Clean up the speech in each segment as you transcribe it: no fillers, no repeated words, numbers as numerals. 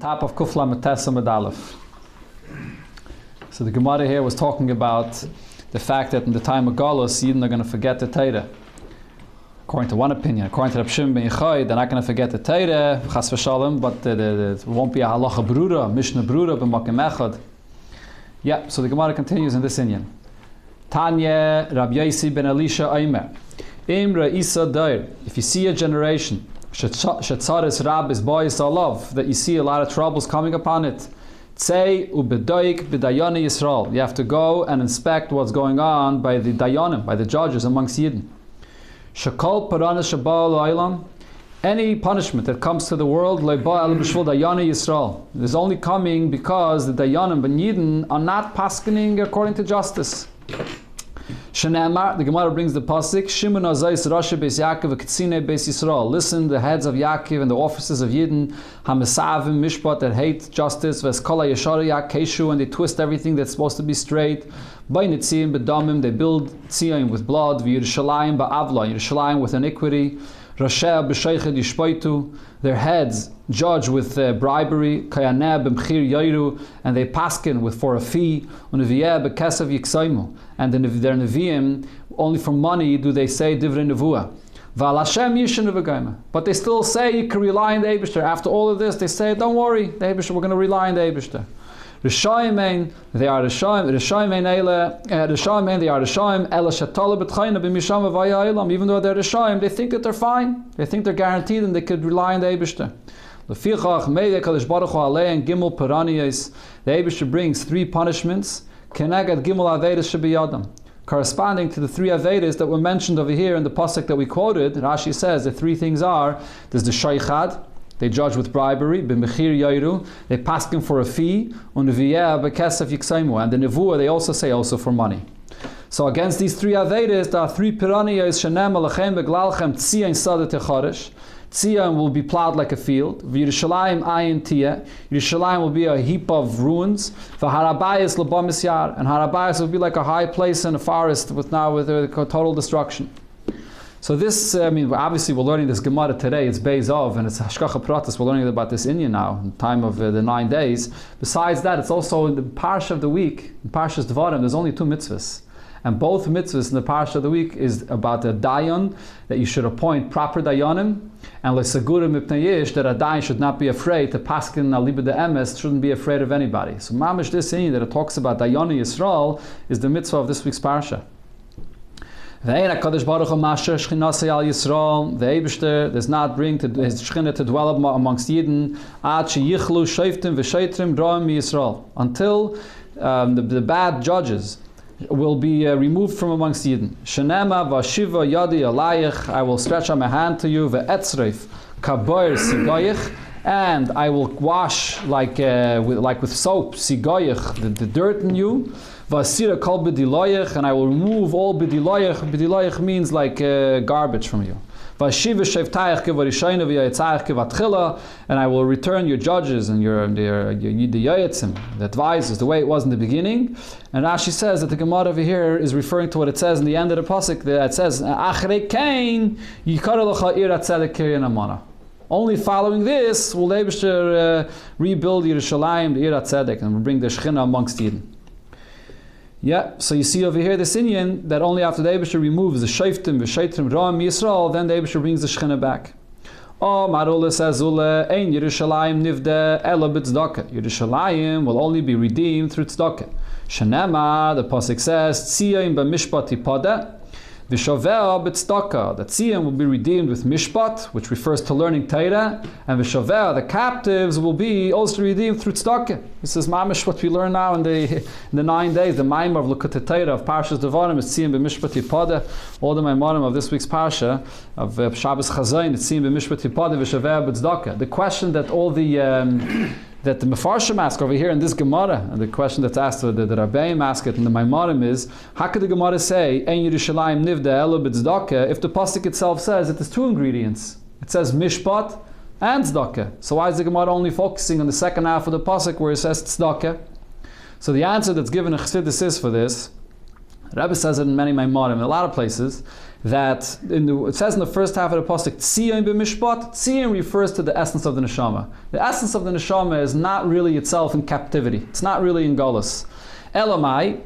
Top of Kufla Metesa Medalef. So the Gemara here was talking about the fact that in the time of Galus, Yidden are going to forget the Torah. According to one opinion, according to Reb Shimon ben Yochai, they're not going to forget the Torah, Chas v'Shalom, but it won't be a halacha brura, mishnah brura, b'makom echad. Yeah, so the Gemara continues in this inyan. Tanya Rab Yosi ben Elisha Aimer. Imra Isa Dair. If you see a generation, Shetzaris Rab is boys love, that you see a lot of troubles coming upon it. Tzei ubedoik b'dayani Yisrael. You have to go and inspect what's going on by the dayanim, by the judges amongst Yidden. Shakol paranas shabal oilam. Any punishment that comes to the world, le'ba'al b'shvul dayani Yisrael, is only coming because the dayanim ben Yidden are not paskening according to justice. Shenamar, the Gemara brings the pasuk, Shimon Azais Rasha Beis Yaakov Ketzine Beis Yisrael. Listen, the heads of Yaakov and the officers of Yidden, Hamesavim Mishpat, that hate justice, Veskola Yeshari Keshu, and they twist everything that's supposed to be straight. Bainitzim Bedamim, they build Tziyim with blood, Yerushalayim Ba'avla, Yerushalayim with iniquity. Rasha B'Sheichad Yishpaitu, their heads judge with bribery, Kayaneh B'Mchir Yairu, and they paskin for a fee, Uneviyeh B'Kesav Yiksaimu, and their Nevi'im, only for money do they say Divrei Nevuah. V'al Hashem Yishin V'Gaima. But they still say you can rely on the Eibishter. After all of this, they say, don't worry, the Eibishter, we're going to rely on the Eibishter. Rishayimein, they are Rishayimein, they are Rishayiim, Ela Shatala B'Tchayna B'Misham V'Vayayilam. Even though they're Rishayiim, they think that they're fine. They think they're guaranteed and they could rely on the Eibishter. L'fichach Meidei Kadosh Baruch Hu Alei Gimel Paraniyos. The Eibishter brings 3 punishments. Keneged Gimel Avedas Shebiyadam, corresponding to the 3 Avedas that were mentioned over here in the pasuk that we quoted. Rashi says the 3 things are: there's the Shaychad, they judge with bribery, b'mechir yairu, they paskin for a fee, uneviyeh b'kesef yiksaimu, and the nevuah they also say also for money. So against these 3 avedas, there are 3 piraniyos shenem alachem beglalchem tziyin sadat techaresh. Tziyin will be plowed like a field. Yerushalayim ayin tiyeh. Yerushalayim will be a heap of ruins. V'harabayis l'bamis yar, and harabayis will be like a high place in a forest with total destruction. So this, obviously we're learning this Gemara today, it's Beis Ov, and it's Hashkacha Pratis, we're learning about this Inyan now, in time of the 9 days. Besides that, it's also in the Parsha of the week, in Parshas Dvarim, there's only 2 mitzvahs. And both mitzvahs in the Parsha of the week is about a dayan, that you should appoint proper dayanim, and le'sagura mipnei yish, that a dayan should not be afraid to paskin aliba de emes, shouldn't be afraid of anybody. So mamish this Inyan that it talks about dayani Yisrael is the mitzvah of this week's Parsha. The Eibishter does not bring his Shechina to dwell amongst Yidden until the bad judges will be removed from amongst Yidden. Shenema v'ashiva yadi alayich, I will stretch out my hand to you, ve'etzreif kaboir sigoyich, and I will wash like with soap sigoyich the dirt in you. Vasira kol b'diloyach, and I will remove all b'diloyach. B'diloyach means like garbage from you. Vashiva shevtayach kevarishayna v'yayitzayach kevatchila, and I will return your judges and your yayitzim, the advisors, the way it was in the beginning. And Rashi says that the Gemara over here is referring to what it says in the end of the pasuk. That it says, "Achrei kain yikara l'cha ir atzedek kiryan amana." Only following this will the Eibishter rebuild Yerushalayim, the ir atzedek, and will bring the Shechina amongst Yidden. Yeah, so you see over here this Inyan that only after the Eibishter removes the Shoftim, the Sheitrim, Ra'am, Yisrael, then the Eibishter brings the Shechina back. Oh, Marula says, Ein Yerushalayim nivde ela b'tzdaka. Yerushalayim will only be redeemed through tzedakah. Shenema, the pasuk says, Tziyim b'mishpat yipada. V'shaveh b'tzdaka, the tziyim will be redeemed with mishpat, which refers to learning Torah, and v'shaveh, the captives, will be also redeemed through tzedakah. This is mamish what we learn now in the 9 days. The Maimar of Lekutei Torah of Parshas Devarim is tziyim b'mishpat yipada. All the Maimarim of this week's Parsha of Shabbos Chazayin, it's tziyim b'mishpat yipada v'shaveh b'tzdaka. The question that all the that the Mefarshim ask over here in this Gemara, and the question that's asked, that Rabbeim ask it in the Maimarim is, how could the Gemara say, Ein Yerushalayim nivda ela b'tzdaka, if the pasuk itself says it is 2 ingredients? It says mishpat and tzedakah. So why is the Gemara only focusing on the second half of the pasuk where it says tzedakah? So the answer that's given in Chassidus is for this, Rebbe says it in many Maimarim, in a lot of places, that it says in the first half of the pasuk, Tzion b'mishpat. Tzion refers to the essence of the neshama. The essence of the neshama is not really itself in captivity. It's not really in galus. Elamai,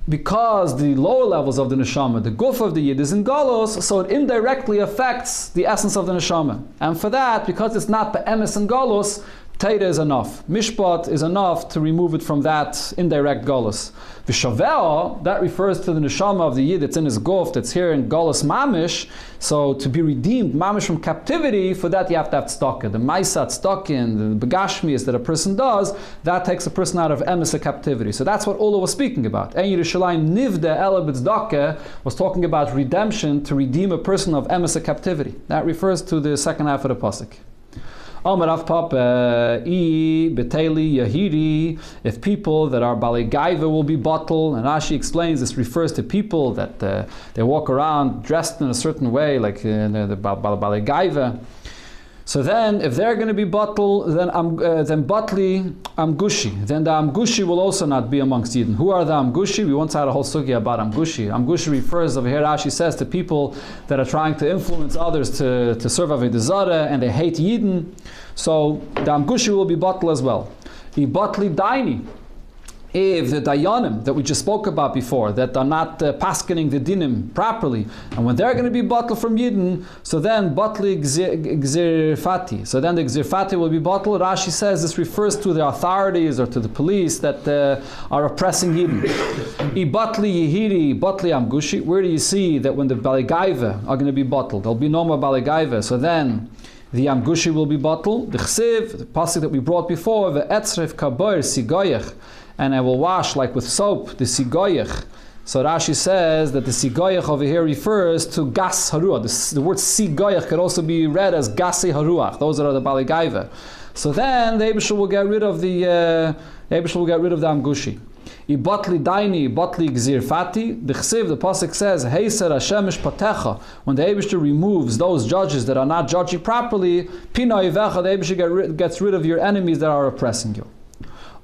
because the lower levels of the neshama, the guf of the yid is in galus, so it indirectly affects the essence of the neshama. And for that, because it's not be'emes and galus, Teira is enough. Mishpat is enough to remove it from that indirect galus. V'shaveo, that refers to the neshama of the yid that's in his guf, that's here in galus mamish. So to be redeemed mamish from captivity, for that you have to have tzedakah. The maisat tzedakah, the begashmias that a person does, that takes a person out of emes captivity. So that's what Ola was speaking about. En yerushalayim nivde ela b'tzedakah was talking about redemption, to redeem a person of emes captivity. That refers to the second half of the pasuk. If people that are Balei Gaiva will be bottled, and Rashi explains this refers to people that they walk around dressed in a certain way, like the Balei Gaiva. So then, if they're going to be bottled, then Batli Amgushi. Then the Amgushi will also not be amongst Yidden. Who are the Amgushi? We once had a whole sugya about Amgushi. Amgushi refers, over here Rashi says, to people that are trying to influence others to serve Avodah Zarah, and they hate Yidden. So the Amgushi will be bottled as well. The Batli Daini. If the dayanim that we just spoke about before, that are not paskening the dinim properly, and when they're going to be bottled from Yidden, so then batli gzirfati. So then the gzirfati will be bottled. Rashi says this refers to the authorities or to the police that are oppressing Yidden. I batli yehiri, batli amgushi. Where do you see that when the baligaiva are going to be bottled, there'll be no more baligaiva. So then the amgushi will be bottled. The chsiv, the pasuk that we brought before, the etzref kaboir sigoyech, and I will wash like with soap, the sigoyech. So Rashi says that the sigoyech over here refers to gas haruach. The word sigoyech could also be read as gasi haruach. Those are the baligaiva. So then the Eibusher will get rid of the amgushi. I batli daini, batli gzir fati. The chsiv, the pasuk says, heiser Hashem mishpatecha. When the Eibusher removes those judges that are not judging properly, pina ivecha, the Eibusher gets rid of your enemies that are oppressing you.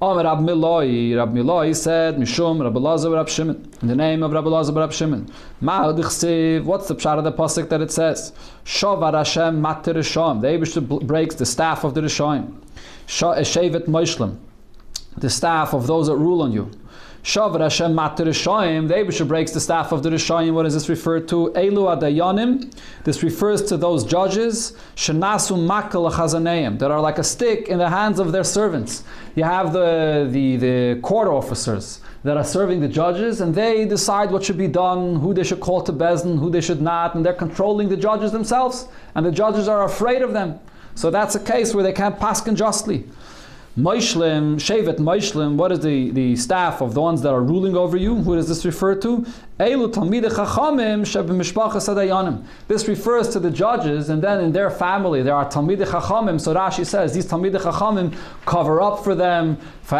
Rab Miloi said, Mishum Rabbi Elazar Rab Shimon. In the name of Rabbi Elazar Rab Shimon. What's the pshat of the pasuk that it says? Shavar Hashem mater Rishon. The Eibusher breaks the staff of the Rishonim. Shevet Moishlim, the staff of those that rule on you. Shavar Hashem mater Rishonim. The Eibusher breaks the staff of the Rishonim. What does this refer to? Elu adayanim. This refers to those judges shenasu makal chazaneim, that are like a stick in the hands of their servants. You have the court officers that are serving the judges, and they decide what should be done, who they should call to Bezdin, who they should not, and they're controlling the judges themselves, and the judges are afraid of them. So that's a case where they can't paskin justly. Moishlim, Shevet Moishlim, what is the staff of the ones that are ruling over you? Who does this refer to? Eilu Talmidei Chachamim sheb'mishpachas hadayanim. This refers to the judges, and then in their family there are Talmidei Chachamim. So Rashi says these Talmidei Chachamim cover up for them, for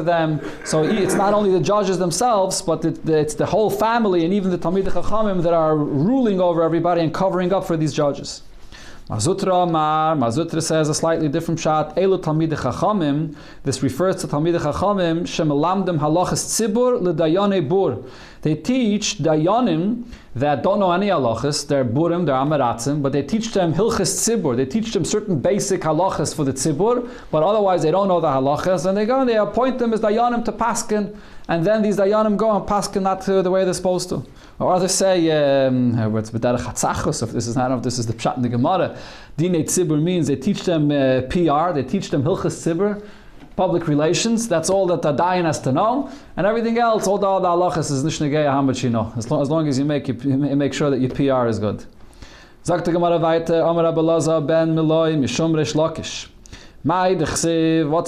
them. So it's not only the judges themselves, but it's the whole family, and even the Talmidei Chachamim that are ruling over everybody and covering up for these judges. Mazutra says a slightly different shot. Elu Talmidei Chachamim. This refers to Talmidei Chachamim. Shemelamdem halachas tzibur l'dayanei bur. They teach dayanim that don't know any halachas. They're burim, they're amaratzim, but they teach them hilchas tzibur. They teach them certain basic halachas for the tzibur, but otherwise they don't know the halachas, and they go and they appoint them as dayanim to paskin, and then these dayanim go and paskin not the way they're supposed to. Or others say, if this is the pshat in the Gemara, Dinei Tzibur means they teach them PR, they teach them Hilchas Tzibur, public relations. That's all that the dayan has to know, and everything else, all the halachas is nishnegei how much you know. As long as you make sure that your PR is good. Sagt the Gemara weiter, Amar Rabbi Elazar ben Miloi mishum Reish Lakish. What's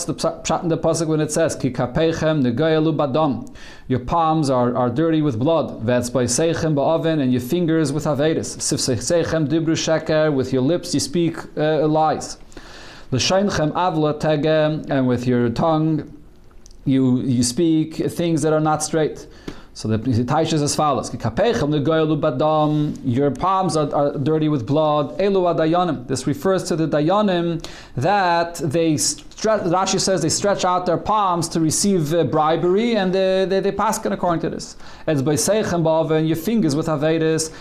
the pshat in the pasuk when it says Ki kapeichem negoyalu badam? Your palms are dirty with blood. Ve'etzba'isechem ba'oven, and your fingers with avedis. Sifseichem dibru sheker, with your lips you speak lies. L'sheinchem avla tegem, and with your tongue you speak things that are not straight. So the Taish is as follows. Your palms are dirty with blood. This refers to the Dayanim that Rashi says they stretch out their palms to receive bribery, and they paskin according to this. It's by Seichem Bava, and your fingers with Avedis.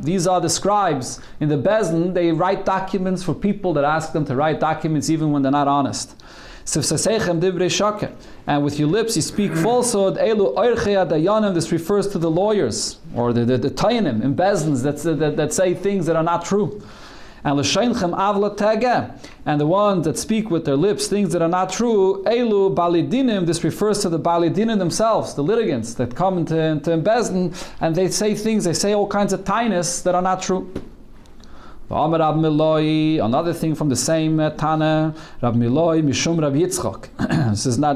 These are the scribes in the Bezdin. They write documents for people that ask them to write documents even when they're not honest. And with your lips you speak falsehood. This refers to the lawyers or the Tayanim in Bezdins that say things that are not true. And the ones that speak with their lips things that are not true, Elu Balidinim, this refers to the Balidinim themselves, the litigants that come into Bezdin, and they say all kinds of tainis that are not true. Another thing from the same Tana, Rab Miloi Mishum Rab Yitzchak.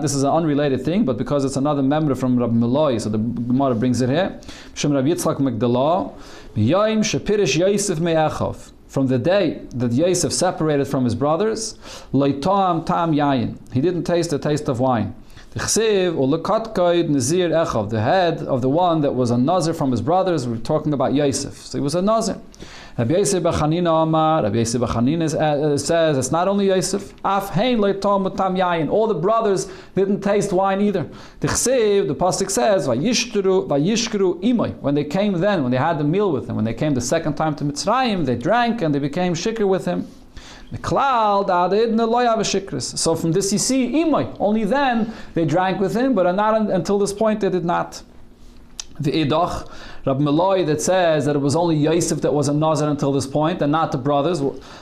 This is an unrelated thing, but because it's another member from Rab Miloi, so the Gemara brings it here. Mishum Rab Yitzchak Megdalah, Miyayim Shepirish Yosef Me'achov. From the day that Yosef separated from his brothers, Leitam Tam Yayin. He didn't taste the taste of wine. The head of the one that was a Nazir from his brothers, we're talking about Yosef. So he was a Nazir. Rabbi Yosef Bachanina says it's not only Yosef. All the brothers didn't taste wine either. The pasuk says Vayishkru imay. When they came when they had the meal with him, when they came the second time to Mitzrayim, they drank and they became shikr with him. So from this you see imay. Only then they drank with him, but not until this point they did not. The Idach, Rab Meloi, that says that it was only Yosef that was a Nazir until this point, and not the brothers.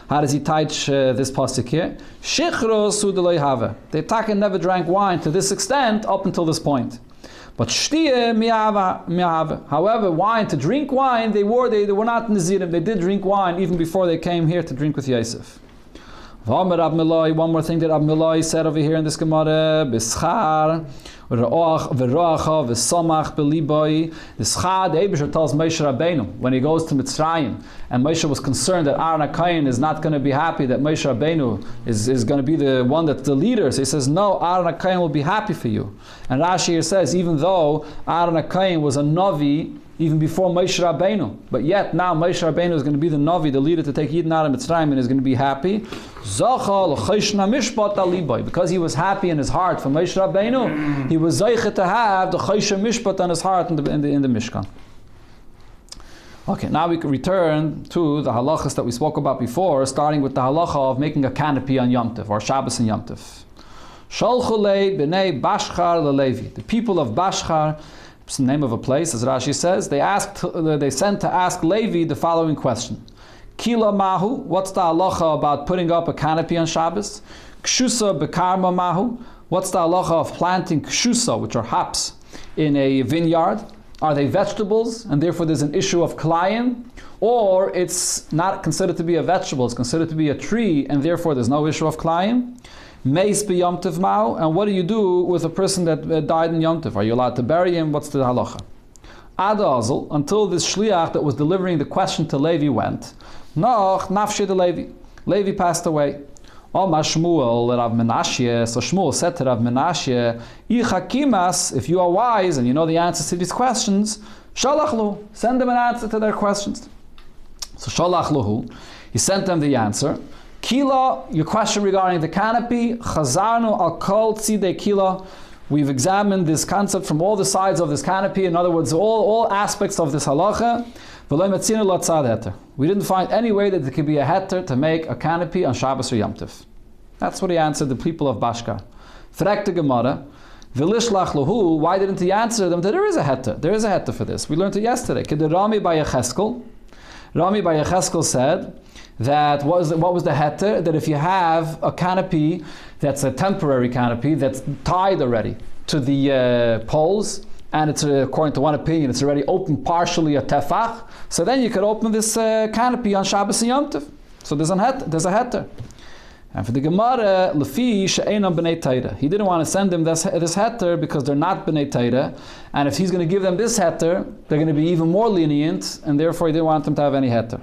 How does he teach this pasuk here? Shichro sudeloi have. They never drank wine to this extent up until this point. But shtiye mi'ava. However, wine, to drink wine, they were not Nazirim. They did drink wine even before they came here to drink with Yosef. One more thing that Rab Meloi said over here in this Gemara, Bischar. The Eibusher tells Moshe Rabbeinu when he goes to Mitzrayim, and Moshe was concerned that Aaron HaKohen is not going to be happy that Moshe Rabbeinu is going to be the one that's the leader. So he says, no, Aaron HaKohen will be happy for you. And Rashi here says, even though Aaron HaKohen was a Navi even before Moshe Rabbeinu, but yet now Moshe Rabbeinu is going to be the Navi, the leader to take Yidden out of Mitzrayim, and is going to be happy. Because he was happy in his heart for Moshe Rabbeinu, he was zeiche to have the Choshen Mishpat on his heart in the Mishkan. Okay, now we can return to the halachas that we spoke about before, starting with the halacha of making a canopy on Yom Tov, or Shabbos and Yom Tov. Shalchulei b'nei Bashchar leLevi. The people of Bashchar, it's the name of a place, as Rashi says, they sent to ask Levi the following question. Kila mahu, what's the halacha about putting up a canopy on Shabbos? Kshusa bekarma mahu, what's the halacha of planting kshusa, which are hops, in a vineyard? Are they vegetables, and therefore there's an issue of klayim? Or it's not considered to be a vegetable, it's considered to be a tree, and therefore there's no issue of klayim? Meis b'yom tov ma'u, and what do you do with a person that died in Yom Tov? Are you allowed to bury him? What's the halacha? Ad azel, until this shliach that was delivering the question to Levi went, noch nafshe de Levi. Levi passed away. Omar Shmuel Rav Menashe, so Shmuel said to Rav Menashe, Ichakimas, if you are wise and you know the answers to these questions, shalach lu, send them an answer to their questions. So shalach luhu, he sent them the answer. Kila, your question regarding the canopy, Chazarnu al kol tzidei kila. We've examined this concept from all the sides of this canopy. In other words, all aspects of this halacha. We didn't find any way that there could be a heter to make a canopy on Shabbos or Yom Tov. That's what he answered the people of Bashkar. Frek the Gemara, V'lishlach lahu, why didn't he answer them that there is a heter? There is a heter for this. We learned it yesterday. Rami by Yecheskel said that what was the heter? That if you have a canopy that's a temporary canopy that's tied already to the poles, and it's according to one opinion, it's already open partially a tefach, so then you could open this canopy on Shabbos and Yom Tov. So there's a heter. And for the Gemara, Lefi she'enam b'nei Torah, he didn't want to send them this heter because they're not b'nei Torah, and if he's going to give them this heter, they're going to be even more lenient, and therefore he didn't want them to have any heter.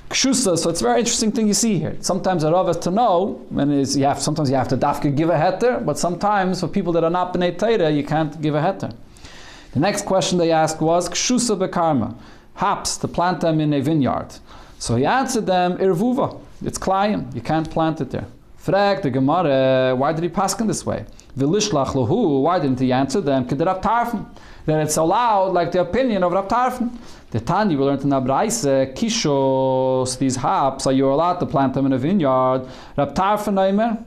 Kshusa, so it's a very interesting thing you see here. Sometimes a Rav has to know, sometimes you have to dafka give a heter, but sometimes for people that are not b'nei Torah, you can't give a heter. The next question they asked was, Kshusa bekarma, hops, to plant them in a vineyard. So he answered them, Irvuva, it's klayim, you can't plant it there. Frag the Gemara, why did he paskin this way? Vilishlach lahu, why didn't he answer them? Kedarab tarfen, that it's allowed, like the opinion of Rab Tarfen. The Tanya we learned in Abraise, kishos, these hops, are you allowed to plant them in a vineyard? Rab Tarfen neimer,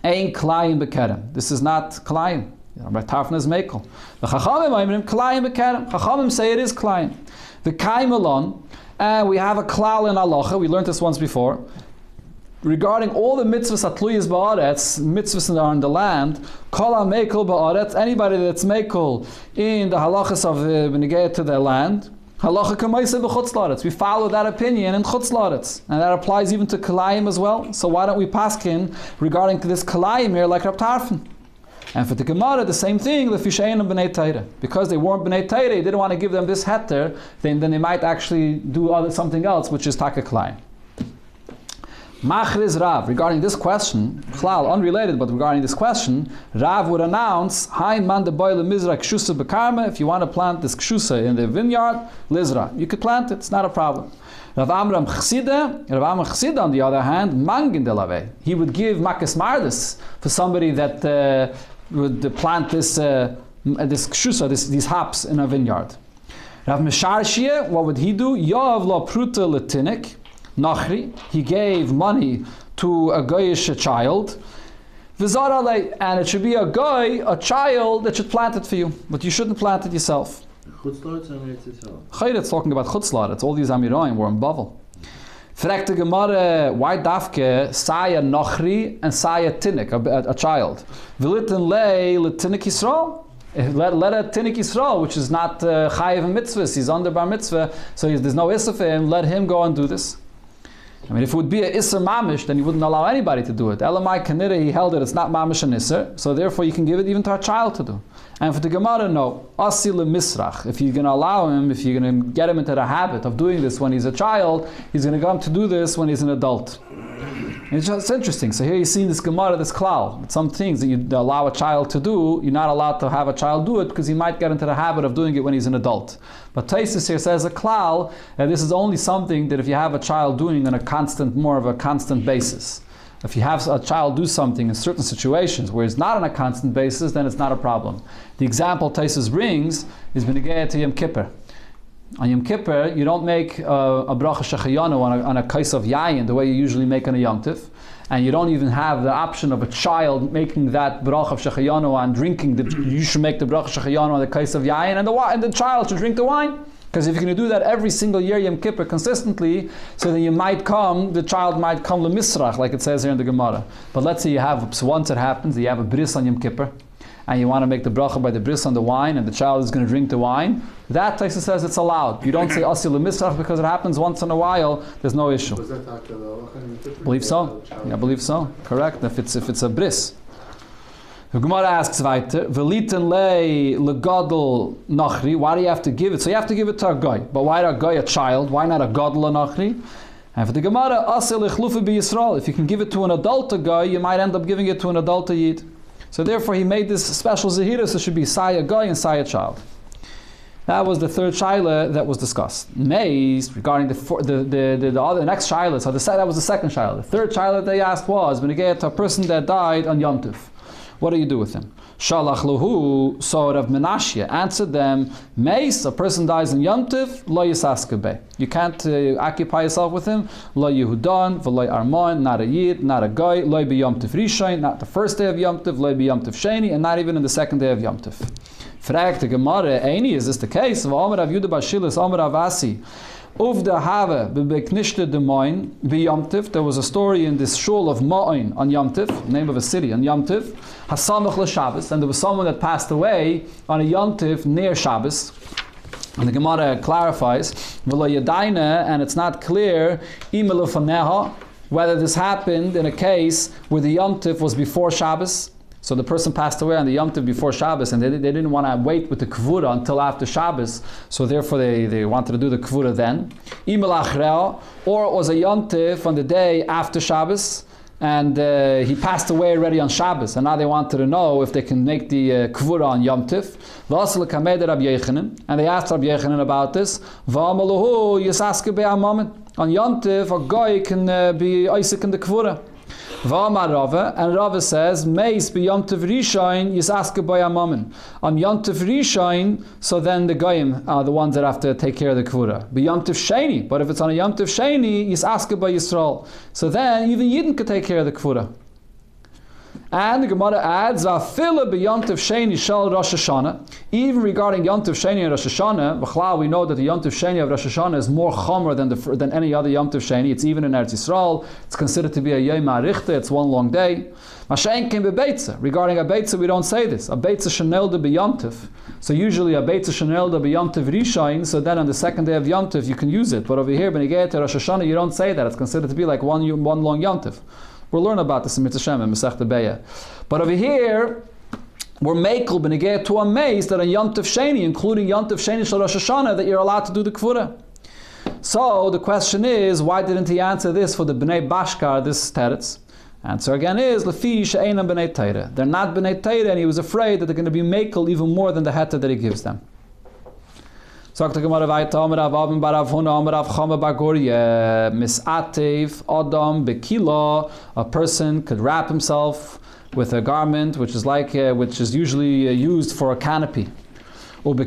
ein klayim bekerem. This is not klayim. Rab Tarfen is mekel. The Chachamim neimer, klayim bekerem. Chachamim say it is klayim. The kaim alon, and we have a klal in halacha, we learned this once before, regarding all the mitzvahs atluyas ba'aretz, mitzvahs that are in the land, kol ha-mekel ba'aretz, anybody that's mekel in the halachas of benegayah to their land, halacha k'maisa b'chutz la'aretz. We follow that opinion in chutz la'aretz, and that applies even to kalayim as well. So why don't we paskin regarding this kalayim here like Rab Tarfen? And for the Gemara, the same thing, the Fishayin and B'nai Torah. Because they weren't B'nai Torah, they didn't want to give them this heter, then they might actually do something else, which is taka kalayim. Machriz Rav, regarding this question, Chlal, unrelated, but regarding this question, Rav would announce, Hai man de boile mizra kshusa bekarma, if you want to plant this kshusa in the vineyard, lizra. You could plant it, it's not a problem. Rav Amram Chsida, on the other hand, mangin de lave. He would give makas mardis for somebody that would plant this kshusa, these hops in a vineyard. Rav Mesharshia, what would he do? Yav la pruta letinik, Nachri, he gave money to a goyish child, and it should be a child that should plant it for you, but you shouldn't plant it yourself. It's talking about chutzlar. It's all these amiroim were in Bavel. Frekte Gemara, why dafke saya Nachri and saya tinik, a child? V'litin lei letinik Yisrael. Let a tinik Yisrael, which is not chayiv and mitzvahs, he's under bar mitzvah, so there's no issa for him, let him go and do this. I mean, if it would be a Isser Mamish, then he wouldn't allow anybody to do it. Elamai Kanira, he held that it's not Mamish and Isser, so therefore you can give it even to a child to do. And for the Gemara, no. Asil Misrach. If you're going to allow him, if you're going to get him into the habit of doing this when he's a child, he's going to come to do this when he's an adult. It's interesting. So here you see in this Gemara, this klal. Some things that you allow a child to do, you're not allowed to have a child do it because he might get into the habit of doing it when he's an adult. But Taisus here says a klal, and this is only something that if you have a child doing on a constant, more of a constant basis. If you have a child do something in certain situations where it's not on a constant basis, then it's not a problem. The example Taisus brings is Benegayah to Yom Kippur. On Yom Kippur, you don't make a bracha shechayanu on a kais of yayin the way you usually make on a Yom Tiv, and you don't even have the option of a child making that bracha of shechayanu and drinking. You should make the bracha shechayanu on the kais of yayin, and the child should drink the wine. Because if you're going to do that every single year Yom Kippur consistently, so then the child might come lemisrach, like it says here in the Gemara. But let's say once it happens, you have a bris on Yom Kippur, and you want to make the bracha by the bris on the wine, and the child is going to drink the wine, that Taisa says it's allowed. You don't say asil lemisrach because it happens once in a while, there's no issue. Was that the Believe so? Yeah, I believe so. Correct. If it's a bris. The Gemara asks weiter, Veliten lei legadol nachri. Why do you have to give it? So you have to give it to a guy. But why a guy, a child? Why not a gadol nachri? And for the Gemara, asil ichlufi bi Yisrael. If you can give it to an adult guy, you might end up giving it to an adult yid. So therefore, he made this special zehira. So it should be saya guy and saya child. That was the third shaila that was discussed. Maze regarding the next shaila. So that was the second shaila. The third shaila that they asked was when you get to a person that died on Yom Tov. What do you do with him? Shalach luhu, so Rav Menashia answered them, Meis, a person dies in Yom Tov, lo yisaskebe. You can't occupy yourself with him. Lo Yehudan, v'lo Armon, not a Yid, not a Goy, lo be Yom Tov Rishon, not the first day of Yom Tov, lo be Yom Tov Sheni, and not even in the second day of Yom Tov. Frag the Gemara, Eini, is this the case? V'omer Rav Yudah Bashilis, Omer Rav Asi, Uv the Have bebeknishte de Moin be Yom Tiv. There was a story in this shul of Moin on Yom Tiv, name of a city on Yom Tiv. Hasamach l'Shabbos, and there was someone that passed away on a Yom Tiv near Shabbos. And the Gemara clarifies, V'lo Yadaina, and it's not clear imelu faneha whether this happened in a case where the Yom Tiv was before Shabbos. So the person passed away on the Yom Tov before Shabbos, and they didn't want to wait with the Kvura until after Shabbos, so therefore they wanted to do the Kvura then. Or it was a Yom Tov on the day after Shabbos, and he passed away already on Shabbos, and now they wanted to know if they can make the kvura on Yom Tif. And they asked Rabbi Yechanan about this. On Yom Tif, a guy can be Isaac in the kvura. And Rava says, Meis be Yom Tov Rishon Yisaske by Amamin. On Yom Tov Rishon, so then the Goyim are the ones that have to take care of the Kvura. Be Yom Tov Sheni, but if it's on a Yom Tov Sheni, Yisaske by Yisrael. So then even Yidden could take care of the Kvura. And the Gemara adds, Va'afila be Yom Tov Sheni shel Rosh Hashanah. Even regarding Yom Tov Sheni and Rosh Hashanah, B'chlal, we know that the Yom Tov Sheni of Rosh Hashanah is more chomer than any other Yom Tov Sheni. It's even in Eretz Yisrael. It's considered to be a Yom HaRichte. It's one long day. Mashen came bebeitza. Regarding a beitza, we don't say this. A beitza shenelda be Yom Tov. So usually a beitza shenelda be Yom Tov Rishon. So then on the second day of Yom Tov you can use it. But over here, when you get to Rosh Hashanah, you don't say that. It's considered to be like one long Yom Tov. We'll learn about this in Mitzvah Shem and Masechta Beya. But over here, we're mekel b'negeh to a maze that on Yom Tov Sheni, including Yom Tov Sheni Shel Rosh Hashanah, that you're allowed to do the kvura. So the question is, why didn't he answer this for the Bnei Bashkar, this teretz? Answer again is, Lefi she'einam b'nei Teireh. They're not b'nei Teireh, and he was afraid that they're going to be mekel even more than the heta that he gives them. Sagt der Gemara weiter, Amar Avavim Barav Huna, Amar Av Chama Bagorye, Misatev, Adam, Bekila. A person could wrap himself with a garment which is usually used for a canopy. And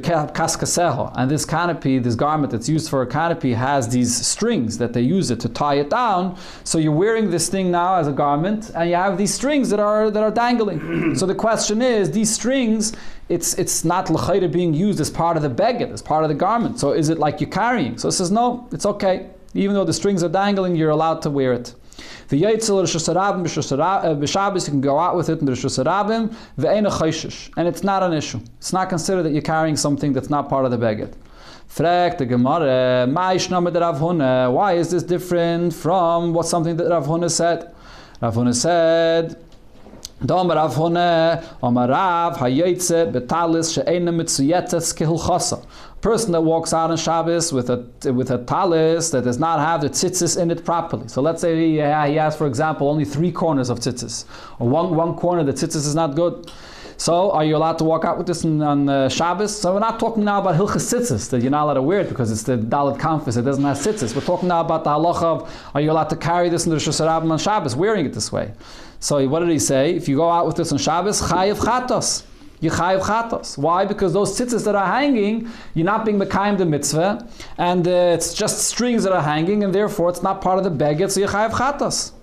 this canopy, this garment that's used for a canopy, has these strings that they use it to tie it down. So you're wearing this thing now as a garment, and you have these strings that are dangling. So the question is, these strings, it's not l'chayre being used as part of the beged, as part of the garment. So is it like you're carrying? So it says no, it's okay. Even though the strings are dangling, you're allowed to wear it. The Yaitzel Rishus Harabim b'Shabbos, you can go out with it in the Rishus Harabim, ve'eina chayshish, and it's not an issue. It's not considered that you're carrying something that's not part of the beged. Frek the Gemara, why is this different from something that Rav Huna said? Rav Huna said, Dom Rav Huna, Amarav Hayaitze betalis she'eina mitzuyetes kehilchasa. Person that walks out on Shabbos with a talis that does not have the tzitzis in it properly. So let's say he has, for example, only 3 corners of tzitzis, or one corner the tzitzis is not good. So are you allowed to walk out with this on Shabbos? So we're not talking now about hilchas tzitzis, that you're not allowed to wear it because it's the dalet kanfis, it doesn't have tzitzis. We're talking now about the halacha of, are you allowed to carry this in the Rishus Harabim on Shabbos, wearing it this way? So what did he say? If you go out with this on Shabbos, chayiv chatos. You chayiv chatos. Why? Because those tzitzis that are hanging, you're not being mekayim the mitzvah, and it's just strings that are hanging, and therefore it's not part of the beged, so you chayiv chatos.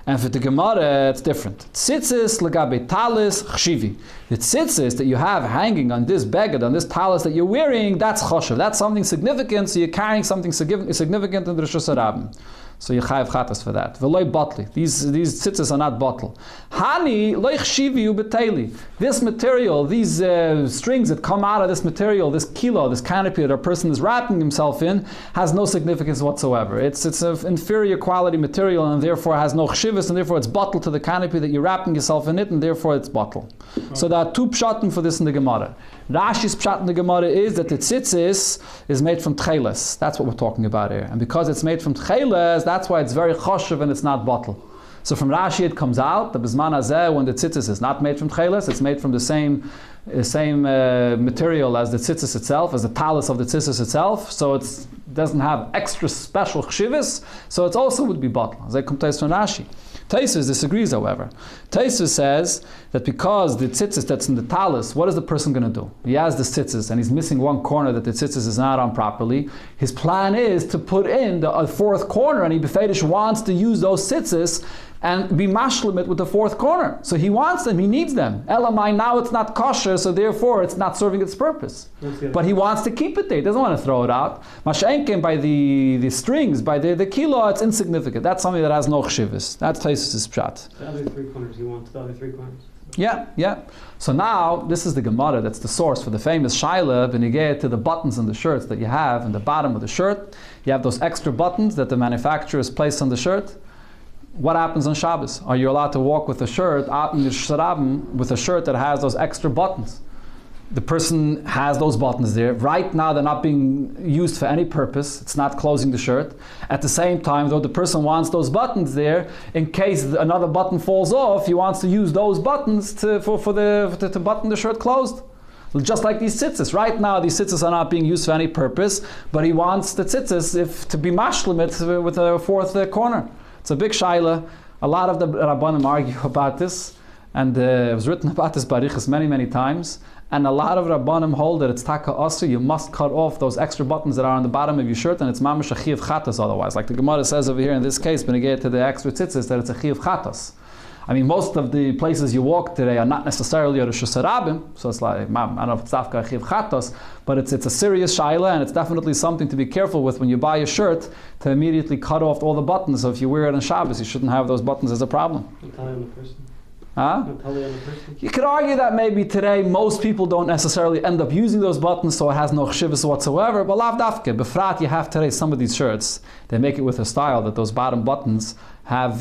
And for the Gemara, it's different. Tzitzis legabe talis chshivi. The tzitzis that you have hanging on this beged, on this talis that you're wearing, that's choshev. That's something significant, so you're carrying something significant in the Rishus Harabim. So you chayav chatas for that. V'loi batli. These tzitzis are not bottle. Hani loich shivi ubeteli. This material, these strings that come out of this material, this kilo, this canopy that a person is wrapping himself in, has no significance whatsoever. It's an inferior quality material, and therefore has no chshivas, and therefore it's bottle to the canopy that you're wrapping yourself in it, and therefore it's bottle. Okay. So there are 2 pshatim for this in the Gemara. Rashi's pshat in the Gemara is that the tzitzis is made from tcheles. That's what we're talking about here. And because it's made from tcheles, that's why it's very choshev and it's not bottle. So from Rashi it comes out that Bizman Hazeh, when the tzitzis is not made from tcheles, it's made from the same material as the tzitzis itself, as the talis of the tzitzis itself. So it doesn't have extra special chshivas, so it also would be bottle. As I come to from Rashi. Taisus disagrees, however. Taisus says that because the tzitzis that's in the talis, what is the person going to do? He has the tzitzis and he's missing one corner that the tzitzis is not on properly. His plan is to put in the 4th corner, and he befedish wants to use those tzitzis and be mashlimit with the 4th corner. So he wants them, he needs them. Elamai, now it's not kosher, so therefore it's not serving its purpose. But he wants to keep it there, he doesn't want to throw it out. Masha'enkim, by the strings, by the kilo, it's insignificant. That's something that has no chshivas. That's Taisus' pshat. The other 3 corners, he wants the other 3 corners. Yeah. So now, this is the Gemara, that's the source for the famous Shaila, when you get to the buttons on the shirts that you have in the bottom of the shirt. You have those extra buttons that the manufacturers place on the shirt. What happens on Shabbos? Are you allowed to walk with a shirt out in the Sharabim with a shirt that has those extra buttons? the person has those buttons there. Right now, they're not being used for any purpose. It's not closing the shirt. At the same time, though, the person wants those buttons there in case another button falls off. He wants to use those buttons to button the shirt closed. Just like these tzitzis. Right now, these tzitzis are not being used for any purpose, but he wants the tzitzis to be mashlimit with a fourth corner. It's a big shaila. A lot of the Rabbanim argue about this, and it was written about this barichas many, many times. And a lot of Rabbanim hold that it's taka aser, you must cut off those extra buttons that are on the bottom of your shirt, and it's mamash a chiyuv chatas otherwise. Like the Gemara says over here in this case, when you get to the extra tzitzis, that it's a chiyuv chatas. I mean, most of the places you walk today are not necessarily yerushalayim, so it's like, I don't know if it's dafka a chiyuv chatas, but it's a serious shaila, and it's definitely something to be careful with when you buy a shirt, to immediately cut off all the buttons. So if you wear it on Shabbos, you shouldn't have those buttons as a problem. Huh? You could argue that maybe today most people don't necessarily end up using those buttons, so it has no chshivas whatsoever, but lav dafke. Befrat, you have today some of these shirts, they make it with a style that those bottom buttons have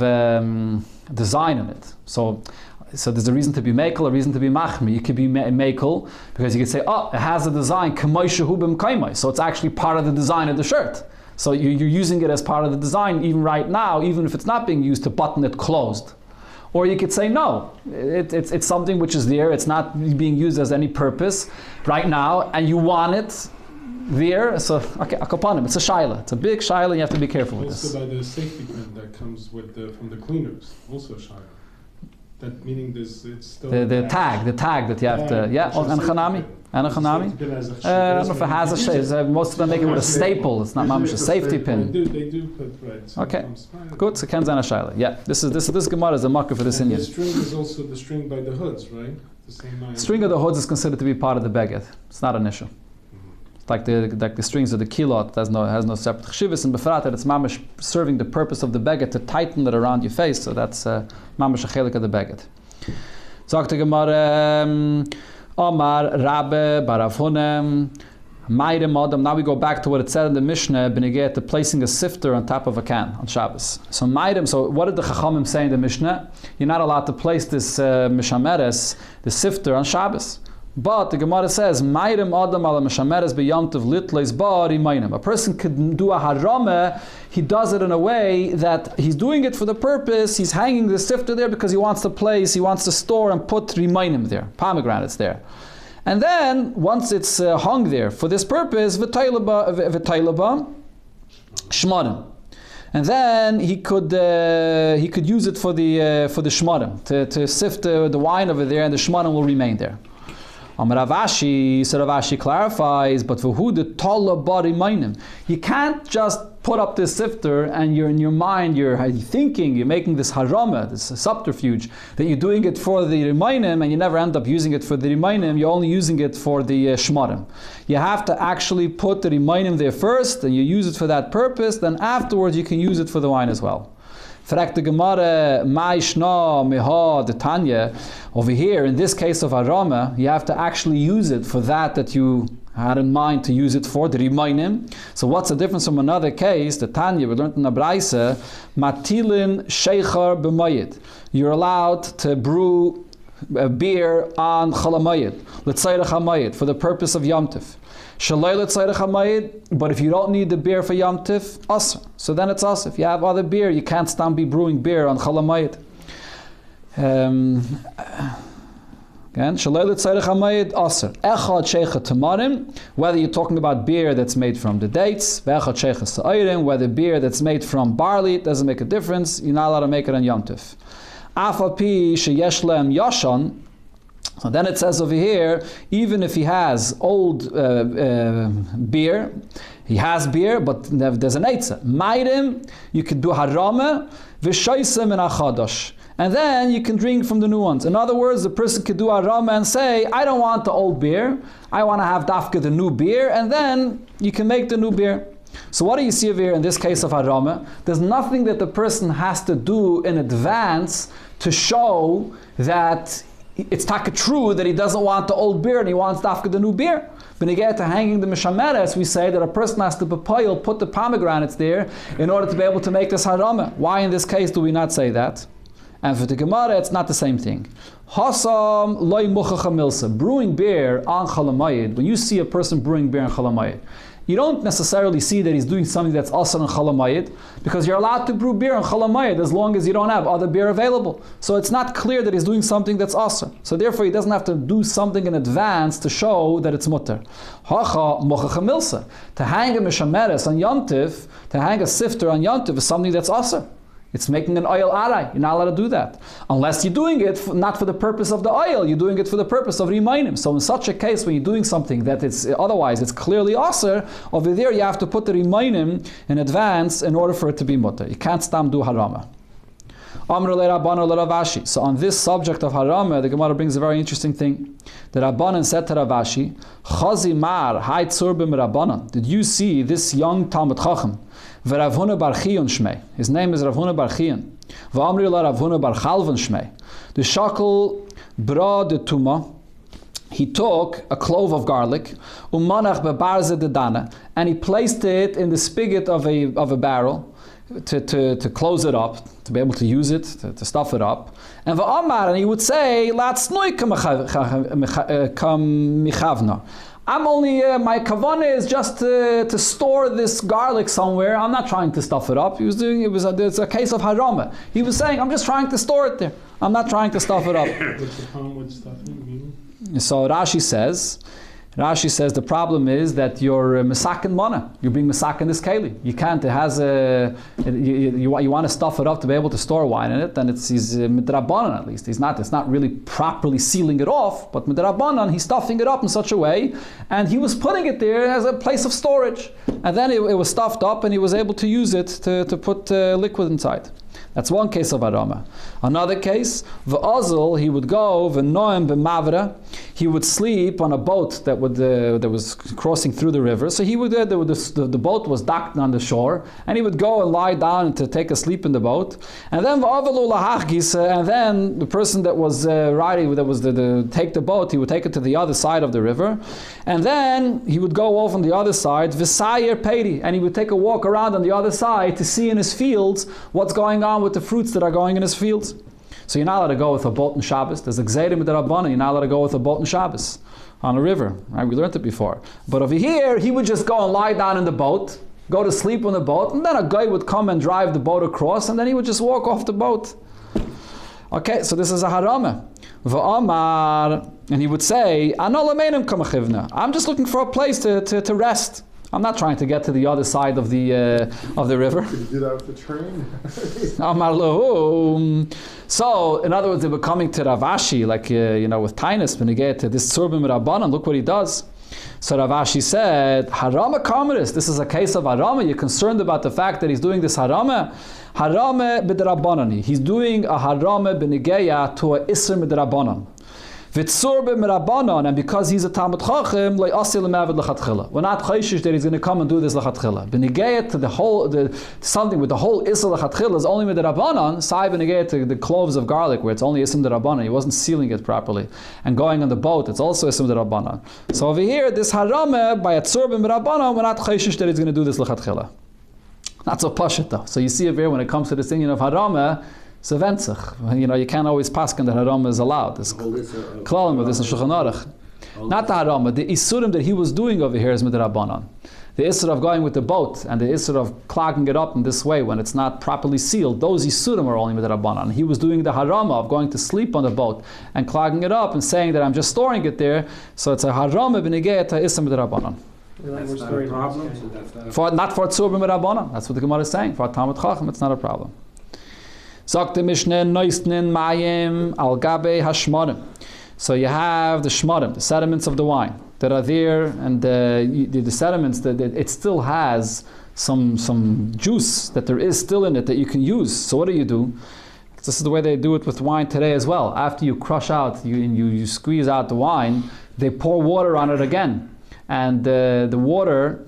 design in it. So there's a reason to be mekel, a reason to be machmi. You could be mekel because you could say, oh, it has a design, so it's actually part of the design of the shirt. So you're using it as part of the design even right now, even if it's not being used to button it closed. Or you could say, no, it's something which is there, it's not being used as any purpose right now, and you want it there, so, okay, akapanim, it's a shaila. It's a big shaila, and you have to be careful with this. Also by the safety pin that comes with from the cleaners, also a shaila. That meaning it's still... The tag that you have to, yeah, and a chanami. And a chanami? I don't know if it has a shape. Most of them make it with a staple. It's not mamish a safety pin. They do put, right. Okay, good. So Ken's and a shaila. Yeah, this Gemara is a marker for this Indian. The string is also the string by the hoods, right? The same string of the hoods is considered to be part of the beged. It's not an issue. It's like the strings of the kilot has no separate chshivas, and befrat that it's mamish serving the purpose of the beged to tighten it around your face. So that's mamish a chelik of the beged. Sagt the Gemara. Omar Rabbe Baravhunem Maidem Adam. Now we go back to what it said in the Mishnah, Benegeh, to placing a sifter on top of a can on Shabbos. So Maidem, so what did the Chachamim say in the Mishnah? You're not allowed to place this mishameres, the sifter, on Shabbos. But the Gemara says, Maidem Adam ala mishameres b'yamtiv litleis bari mainim. A person could do a harame, he does it in a way that he's doing it for the purpose, he's hanging the sifter there because he wants to store and put rimainim there, pomegranates there. And then, once it's hung there for this purpose, v'tailaba shmarim. And then he could use it for the shmarim, to sift the wine over there, and the shmarim will remain there. Ravashi, so Ravashi clarifies, but for who the tala bari mainim, you can't just put up this sifter and you're in your mind, you're thinking, you're making this harama, this subterfuge, that you're doing it for the remainim and you never end up using it for the remainim, you're only using it for the shmarim. You have to actually put the remainim there first, and you use it for that purpose, then afterwards you can use it for the wine as well. Fragt the Gemara, Ma'ishna Meha the Tanya. Over here, in this case of Arama, you have to actually use it for that you had in mind to use it for, the Rimainim. So what's the difference from another case, the Tanya, we learned in the Braisa, Matilin Sheichar B'mayit. You're allowed to brew a beer on Chalamayit, L'tzayrach HaMayit, for the purpose of Yom Tif. Shalay l'tzayrach HaMayit, but if you don't need the beer for Yom Tif, asr. So then it's asr. If you have other beer, you can't stand be brewing beer on Chalamayit. Again, Shalay l'tzayrach HaMayit, asr. Echad sheikha tamarim, whether you're talking about beer that's made from the dates, ve'echad sheikha sa'irim, whether beer that's made from barley, it doesn't make a difference. You're not allowed to make it on Yom Tif. Afapi sheyesh lehem yashan. So then it says over here, even if he has old beer, he has beer, but there's an eitzah. Maidim, you could do harama, v'shaisem in achadash. And then you can drink from the new ones. In other words, the person could do harama and say, I don't want the old beer, I want to have dafka, the new beer, and then you can make the new beer. So what do you see over here in this case of harama? There's nothing that the person has to do in advance to show that it's taka true that he doesn't want the old beer and he wants dafka the new beer. When you get to hanging the mishameres, we say that a person has to put the pomegranates there in order to be able to make this harama. Why in this case do we not say that? And for the Gemara, it's not the same thing. Hasam loy muchacha milsa. Brewing beer on Chalamayid. When you see a person brewing beer on Chalamayid, you don't necessarily see that he's doing something that's asr on Chalamayid, because you're allowed to brew beer on Chalamayid as long as you don't have other beer available. So it's not clear that he's doing something that's asr. So therefore he doesn't have to do something in advance to show that it's mutter. Hacha mochacha milsa. To hang a mishameres on Yontif, to hang a sifter on Yontif is something that's asr. It's making an oil aray. You're not allowed to do that. Unless you're doing it not for the purpose of the oil, you're doing it for the purpose of remaining. So in such a case, when you're doing something that it's otherwise it's clearly aser, over there you have to put the remaining in advance in order for it to be mutter. You can't stam do harama. So on this subject of harama, the Gemara brings a very interesting thing. The Rabbanan said to Rav Ashi, Chazi mar hay tzurbim Rabbanan. Did you see this young Talmud Chacham? Rav Huna bar Chiyon shmei. His name is Rav Huna bar Chiyon. V'amri la Rav Huna bar Chalvan shmei. The shakel bra de tuma. He took a clove of garlic, umanach bebarze de dana, and he placed it in the spigot of a barrel to close it up, to be able to use it, to stuff it up. And v'amar, and he would say, Latznoi kam michavna. I'm only, my kavanah is just to store this garlic somewhere. I'm not trying to stuff it up. It's a case of harama. He was saying, I'm just trying to store it there. I'm not trying to stuff it up. What's the problem with stuffing? So Rashi says the problem is that you're misakin mana. You're being misakin this keli. You can't. It has you want to stuff it up to be able to store wine in it, then he's midrabanan at least. It's not really properly sealing it off, but midrabanan he's stuffing it up in such a way, and he was putting it there as a place of storage, and then it was stuffed up, and he was able to use it to put liquid inside. That's one case of arama. Another case, v'azil, he would go v'noem b'mavra. He would sleep on a boat that was crossing through the river. So he would the boat was docked on the shore, and he would go and lie down to take a sleep in the boat. And then v'avalu lahachgis, and then the person that was riding, that was the take the boat, he would take it to the other side of the river, and then he would go off on the other side v'sayer peidi, and he would take a walk around on the other side to see in his fields what's going on with the fruits that are going in his fields. So you're not allowed to go with a boat in Shabbos. There's a gzeirim with the Rabbana. You're not allowed to go with a boat in Shabbos on a river. Right? We learned it before. But over here, he would just go and lie down in the boat, go to sleep on the boat, and then a guy would come and drive the boat across, and then he would just walk off the boat. Okay, so this is a harama. V'amar, and he would say, I'm just looking for a place to rest. I'm not trying to get to the other side of the river. Could you do that with the train? So, in other words, they were coming to Rav Ashi, like with Tainus, when they get to this Tzurbim Rabbanan, look what he does. So Rav Ashi said, Harama Kamaris, this is a case of Harama. You're concerned about the fact that he's doing this Harama. Harama b'derabbanani. He's doing a Harama b'nigeya to a Isser b'derabbanan. And because he's a Talmud Chacham, we're not chayshish that he's going to come and do this lechatchila. Benigayet to something with the whole Isser lechatchila is only with the Rabbanan. Sai benigayet to the cloves of garlic, where it's only Isser the Rabbanan. He wasn't sealing it properly, and going on the boat, it's also Isser the Rabbanan. So over here, this harama by a tzurbim Rabbanan, we're not chayshish that he's going to do this lechatchila. Not so pashut though. So you see over here when it comes to this thing of harama. So venzach, you can't always paskin that harama is allowed. This klalim of this in Shulchan Aruch. Not the harama. The isurim that he was doing over here is midrabanan. The isur of going with the boat and the isur of clogging it up in this way when it's not properly sealed, those isurim are only midrabanan. He was doing the harama of going to sleep on the boat and clogging it up and saying that I'm just storing it there. So it's a harama b'negei to isur midrabanan. That's not a problem. Not for tzurbim midrabanan. That's what the Gemara is saying. For a Talmud Chacham, it's not a problem. Sagt the Mishnah, Neustnin Mayim al Gabe Hashmarim. So you have the shmarim, the sediments of the wine that are there, and the sediments that it still has some juice that there is still in it that you can use. So what do? This is the way they do it with wine today as well. After you crush out, you squeeze out the wine, they pour water on it again, and the water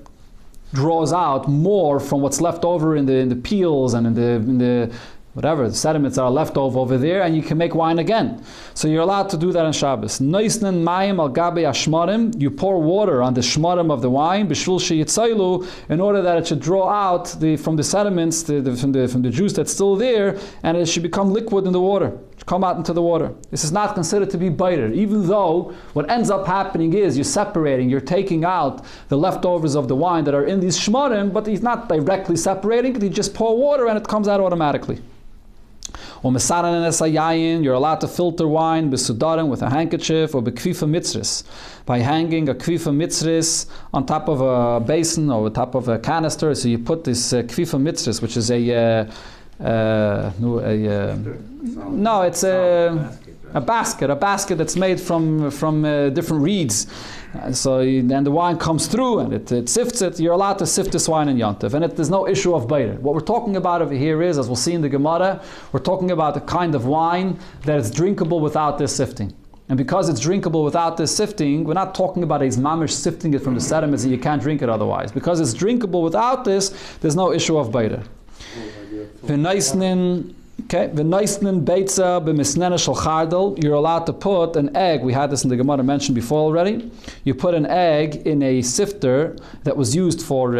draws out more from what's left over in the peels and in the whatever, the sediments are left over there, and you can make wine again. So you're allowed to do that on Shabbos. Noisnen mayim al gabe ashmarim, you pour water on the shmarim of the wine, b'shvul sheyitzaylu, in order that it should draw out from the sediments, from the juice that's still there, and it should become liquid in the water, come out into the water. This is not considered to be biter, even though what ends up happening is you're taking out the leftovers of the wine that are in these shmarim, but he's not directly separating it, you just pour water and it comes out automatically. You're allowed to filter wine b'sudarim, with a handkerchief, or b'kvifa mitzris, by hanging a kvifa mitzris on top of a basin or on top of a canister. So you put this kvifa mitzris, which is it's a basket that's made from different reeds. Then the wine comes through and it sifts it. You're allowed to sift this wine in Yontif, and there's no issue of baiter. What we're talking about over here is, as we'll see in the Gemara, we're talking about the kind of wine that is drinkable without this sifting. And because it's drinkable without this sifting, we're not talking about a mamish sifting it from the sediments and you can't drink it otherwise. Because it's drinkable without this, there's no issue of baiter. You're allowed to put an egg. We had this in the Gemara mentioned before already. You put an egg in a sifter that was used for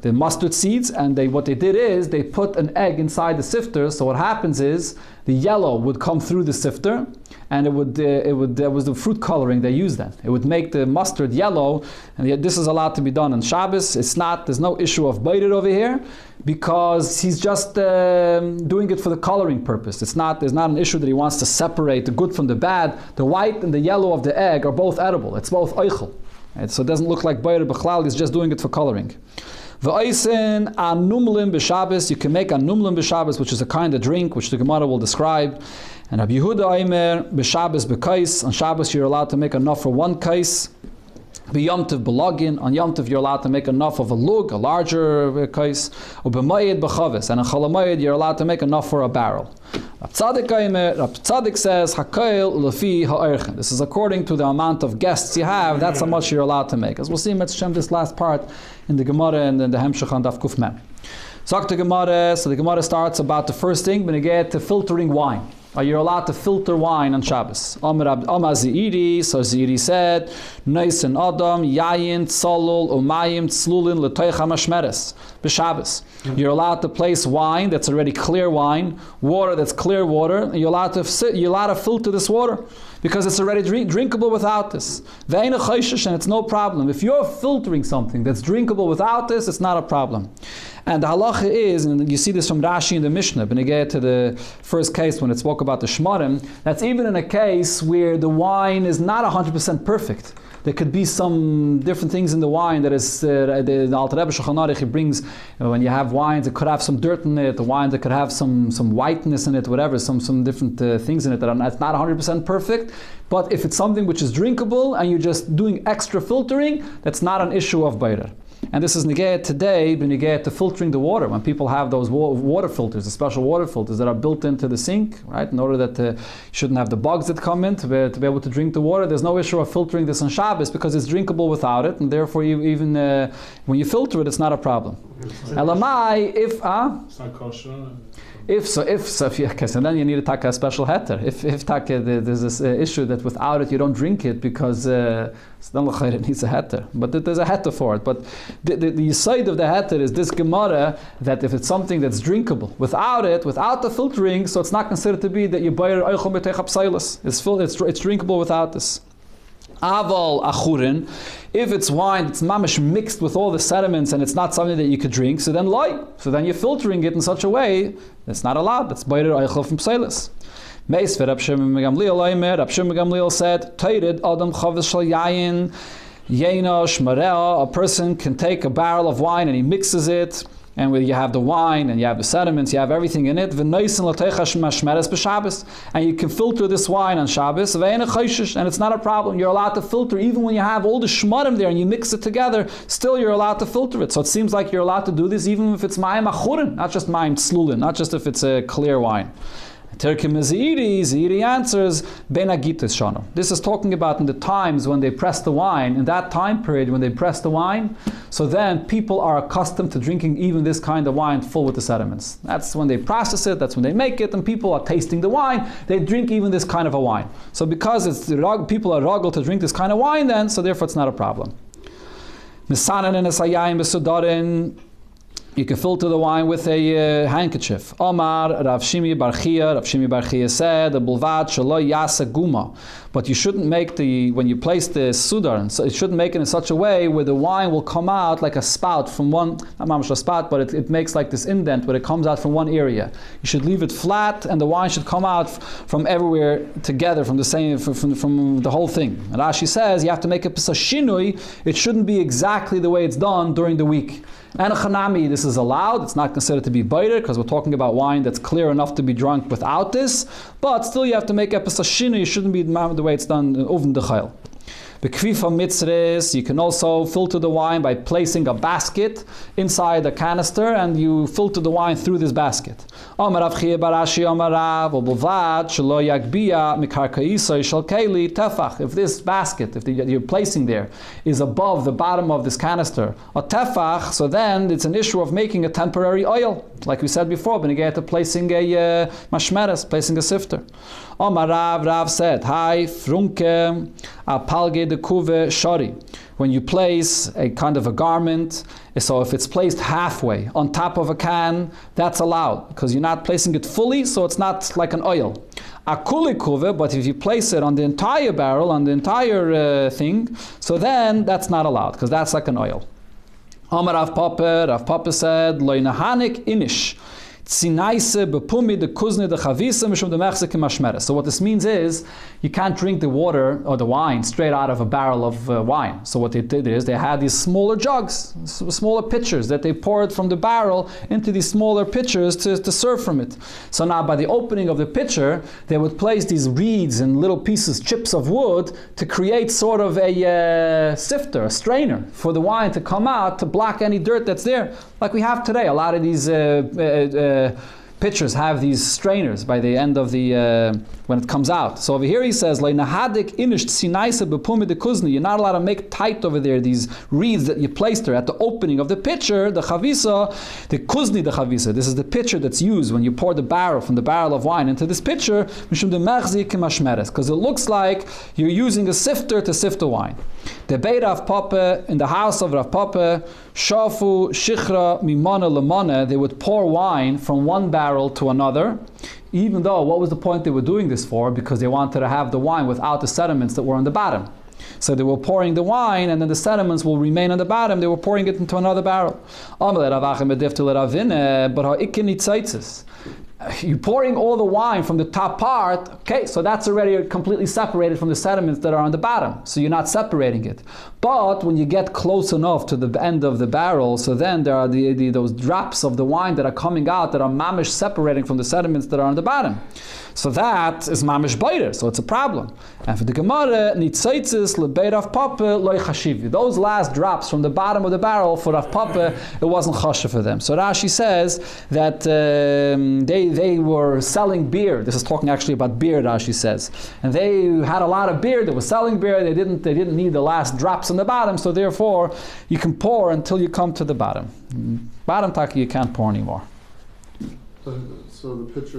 the mustard seeds, and what they did is they put an egg inside the sifter. So what happens is the yellow would come through the sifter, and there was the fruit coloring they used then. It would make the mustard yellow, and yet this is allowed to be done on Shabbos. There's no issue of baited over here, because he's just doing it for the coloring purpose. There's not an issue that he wants to separate the good from the bad. The white and the yellow of the egg are both edible. It's both oichel. Right? So it doesn't look like baited b'chlal, he's just doing it for coloring. V'oisen anumlim b'Shabbos, you can make anumlim b'Shabbos, which is a kind of drink, which the Gemara will describe. And Rabbi Yehuda Aimer b'Shabbos b'kais, on Shabbos you're allowed to make enough for one kais. B'yomtiv b'login, on Yomtiv you're allowed to make enough of a lug, a larger kais. Or b'mayid b'chavis, and on Cholamayid you're allowed to make enough for a barrel. Rab Tzadik says, Hakail lefi ha'erchen. This is according to the amount of guests you have, that's how much you're allowed to make. As we'll see in this last part in the Gemara and in the Hemshech on Daf Kuf Mem. So the Gemara starts about the first thing, when you get to filtering wine. You're allowed to filter wine on Shabbos. Amar Ziri, so Ziri said, Neisen Adam, Yayin, Tzolul, Umayim, Tzlulin, Letoicha Mashmeres, b'Shabbos. You're allowed to place wine that's already clear wine, water that's clear water, and you're allowed to filter this water, because it's already drinkable without this. And it's no problem. If you're filtering something that's drinkable without this, it's not a problem. And the halacha is, and you see this from Rashi in the Mishnah, when you get to the first case when it spoke about the shmarim, that's even in a case where the wine is not 100% perfect. There could be some different things in the wine that is, the Alter Rebbe Shulchan Aruch, he brings, when you have wines, it could have some dirt in it, the wine that could have some whiteness in it, whatever, some different things in it that are not 100% perfect. But if it's something which is drinkable and you're just doing extra filtering, that's not an issue of bairer. And this is negayat today, but negayat to filtering the water. When people have those water filters, the special water filters that are built into the sink, right, in order that you shouldn't have the bugs that come in to be able to drink the water. There's no issue of filtering this on Shabbos because it's drinkable without it, and therefore you even when you filter it, it's not a problem. Elamai, it's not kosher. If and then you need to take a special heter. If there's this issue that without it you don't drink it because then it needs a heter. But there's a heter for it. But the side of the heter is this Gemara that if it's something that's drinkable without the filtering, so it's not considered to be that you buy it's drinkable without this. Aval achurin, if it's wine, it's mamish mixed with all the sediments and it's not something that you could drink, so then you're filtering it in such a way that's not allowed. That's baider eichel from pseilis. Meis for Rab Shimon ben Gamliel, Rab Shimon ben Gamliel said, Teirid adam chavis shal yayin, yena shmareah, a person can take a barrel of wine and he mixes it, and where you have the wine and you have the sediments, you have everything in it, and you can filter this wine on Shabbos, and it's not a problem. You're allowed to filter even when you have all the shmarim there and you mix it together, still you're allowed to filter it. So it seems like you're allowed to do this even if it's mayim achurin, not just mayim tzlulin, not just if it's a clear wine. Terkim Ziri answers, Ben Agitis Shana. This is talking about in the times when they press the wine, in that time period when they press the wine, so then people are accustomed to drinking even this kind of wine full with the sediments. That's when they process it, that's when they make it, and people are tasting the wine, they drink even this kind of a wine. So because people are ragel to drink this kind of wine then, so therefore it's not a problem. Misanan and Esayayim Besudarin. You can filter the wine with a handkerchief. Omar, Rav Shimi Bar Chia said, "Bulvad shelo yasa guma." But you shouldn't make when you place the sudar, so it shouldn't make it in such a way where the wine will come out like a spout from one, not mamash a spout, but it makes like this indent where it comes out from one area. You should leave it flat, and the wine should come out from everywhere together, from the same, from the whole thing. And Rashi says you have to make a shinui. It shouldn't be exactly the way it's done during the week. And a chanami, this is allowed. It's not considered to be bitter because we're talking about wine that's clear enough to be drunk without this. But still, you have to make epesashinu. You shouldn't be the way it's done over the chayil. Bekvifa mitzres, you can also filter the wine by placing a basket inside a canister, and you filter the wine through this basket. If this basket, if you're placing there, is above the bottom of this canister, a tefach, so then it's an issue of making a temporary oil, like we said before, when you get to placing a mashmeres, placing a sifter. Rav said, "Hi, frunke apalge de kuve shari." When you place a kind of a garment, so if it's placed halfway on top of a can, that's allowed because you're not placing it fully, so it's not like an oil. Akuli kuve, but if you place it on the entire barrel, on the entire thing, so then that's not allowed because that's like an oil. Rav Papa said, "Lo nahanik inish." So what this means is you can't drink the water or the wine straight out of a barrel of wine. So what they did is they had these smaller jugs, smaller pitchers that they poured from the barrel into these smaller pitchers to serve from it. So now by the opening of the pitcher, they would place these reeds and little pieces, chips of wood, to create sort of a sifter, a strainer for the wine to come out to block any dirt that's there. Like we have today, a lot of these pitchers have these strainers by the end of the when it comes out. So over here he says, you're not allowed to make tight over there these reeds that you placed there at the opening of the pitcher, the chavisa, the kuzni the chavisa. This is the pitcher that's used when you pour the barrel from the barrel of wine into this pitcher, because it looks like you're using a sifter to sift the wine. The Beit Rav Papa, in the house of Rav Papa, shafu shichra mimana lemana, they would pour wine from one barrel to another, even though, what was the point they were doing this for? Because they wanted to have the wine without the sediments that were on the bottom. So they were pouring the wine, and then the sediments will remain on the bottom. They were pouring it into another barrel. You're pouring all the wine from the top part, okay, so that's already completely separated from the sediments that are on the bottom, so you're not separating it. But when you get close enough to the end of the barrel, so then there are those drops of the wine that are coming out that are mamish separating from the sediments that are on the bottom. So that is mamish biter, so it's a problem. And for the Gemara, nitzaitzis lebeit Rav Papa loy chashivi. Those last drops from the bottom of the barrel for Rav Papa, it wasn't chashiv for them. So Rashi says that they were selling beer. This is talking actually about beer, Rashi says. And they had a lot of beer, they were selling beer, they didn't need the last drops on the bottom, so therefore you can pour until you come to the bottom. Bottom taki you can't pour anymore. So the pitcher